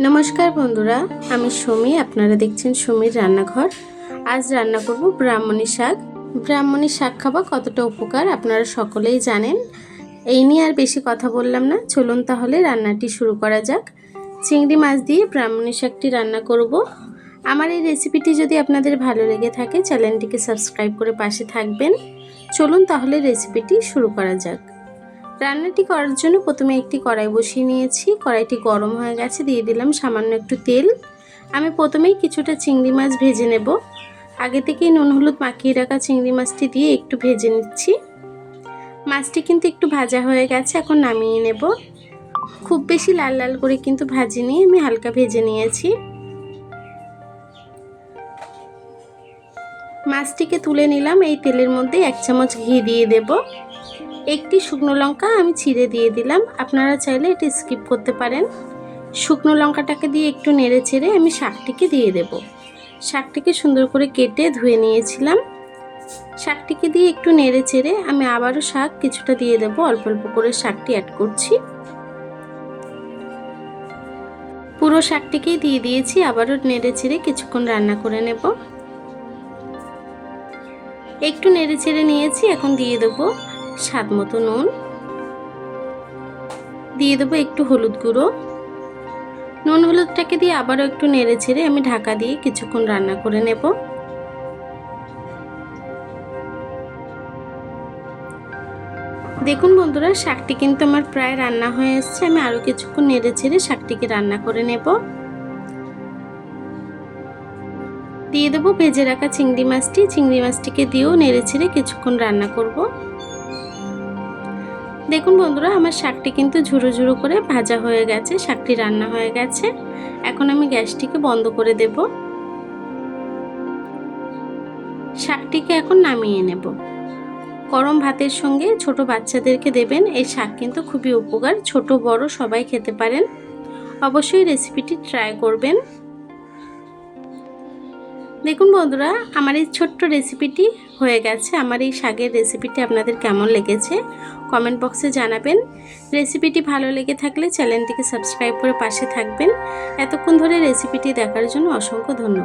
নমস্কার বন্ধুরা, আমি সুমি। আপনারা দেখছেন সুমির রান্নাঘর। আজ রান্না করব ব্রাহ্মণী শাক। ব্রাহ্মণী শাক খাওয়া কতটা উপকার আপনারা সকলেই জানেন। এই নিয়ে আর বেশি কথা বললাম না, চলুন তাহলে রান্নাটি শুরু করা যাক। চিংড়ি মাছ দিয়ে ব্রাহ্মণী শাকটি রান্না করব। আমার এই রেসিপিটি যদি আপনাদের ভালো লেগে থাকে চ্যানেলটিকে সাবস্ক্রাইব করে পাশে থাকবেন। চলুন তাহলে রেসিপিটি শুরু করা যাক। রান্নাটি করার জন্য প্রথমে একটি কড়াই বসিয়ে নিয়েছি। কড়াইটি গরম হয়ে গেছে, দিয়ে দিলাম সামান্য একটু তেল। আমি প্রথমেই কিছুটা চিংড়ি মাছ ভেজে নেব। আগে থেকেই নুন হলুদ মাখিয়ে রাখা চিংড়ি মাছটি দিয়ে একটু ভেজে নিচ্ছি। মাছটি কিন্তু একটু ভাজা হয়ে গেছে, এখন নামিয়ে নেব। খুব বেশি লাল লাল করে কিন্তু ভাজিনি, আমি হালকা ভেজে নিয়েছি। মাছটিকে তুলে নিলাম। এই তেলের মধ্যে 1 চামচ ঘি দিয়ে দেব। একটি শুকনো লঙ্কা আমি ছিঁড়ে দিয়ে দিলাম, আপনারা চাইলে এটা স্কিপ করতে পারেন। শুকনো লঙ্কাটাকে দিয়ে একটু নেড়ে চেড়ে আমি শাকটিকে দিয়ে দেব। শাকটিকে সুন্দর করে কেটে ধুয়ে নিয়েছিলাম। শাকটিকে দিয়ে একটু নেড়ে চেড়ে আমি আবারও শাক কিছুটা দিয়ে দেব। অল্প অল্প করে শাকটি অ্যাড করছি। পুরো শাকটিকেই দিয়ে দিয়েছি। আবারও নেড়ে চেড়ে কিছুক্ষণ রান্না করে নেব। একটু নেড়ে চেড়ে নিয়েছি, এখন দিয়ে দেবো স্বাদ মতো নুন, দিয়ে দেবো একটু হলুদ গুঁড়ো। নুন হলুদটাকে দিয়ে আবারও একটু নেড়ে ছেড়ে আমি ঢাকা দিয়ে কিছুক্ষণ রান্না করে নেব। দেখুন বন্ধুরা, শাকটি কিন্তু আমার প্রায় রান্না হয়ে এসেছে। আমি আরও কিছুক্ষণ নেড়ে ছেড়ে শাকটিকে রান্না করে নেব। দিয়ে দেবো ভেজে রাখা চিংড়ি মাছটি। চিংড়ি মাছটিকে দিয়েও নেড়ে ছেড়ে কিছুক্ষণ রান্না করব। দেখুন বন্ধুরা, আমার শাকটি কিন্তু ঝুরো ঝুরো করে ভাজা হয়ে গেছে, শাকটি রান্না হয়ে গেছে। এখন আমি গ্যাসটিকে বন্ধ করে দেব। শাকটিকে এখন নামিয়ে নেব। গরম ভাতের সঙ্গে ছোট বাচ্চাদেরকে দেবেন। এই শাক কিন্তু খুবই উপকার, ছোট বড় সবাই খেতে পারেন। অবশ্যই রেসিপিটি ট্রাই করবেন। দেখুন বন্ধুরা, আমার এই ছোট্ট রেসিপিটি হয়ে গেছে। আমার এই শাকের রেসিপিটি আপনাদের কেমন লেগেছে কমেন্ট বক্সে জানাবেন। রেসিপিটি ভালো লেগে থাকলে চ্যানেলটিকে সাবস্ক্রাইব করে পাশে থাকবেন। এতক্ষণ ধরে রেসিপিটি দেখার জন্য অসংখ্য ধন্যবাদ।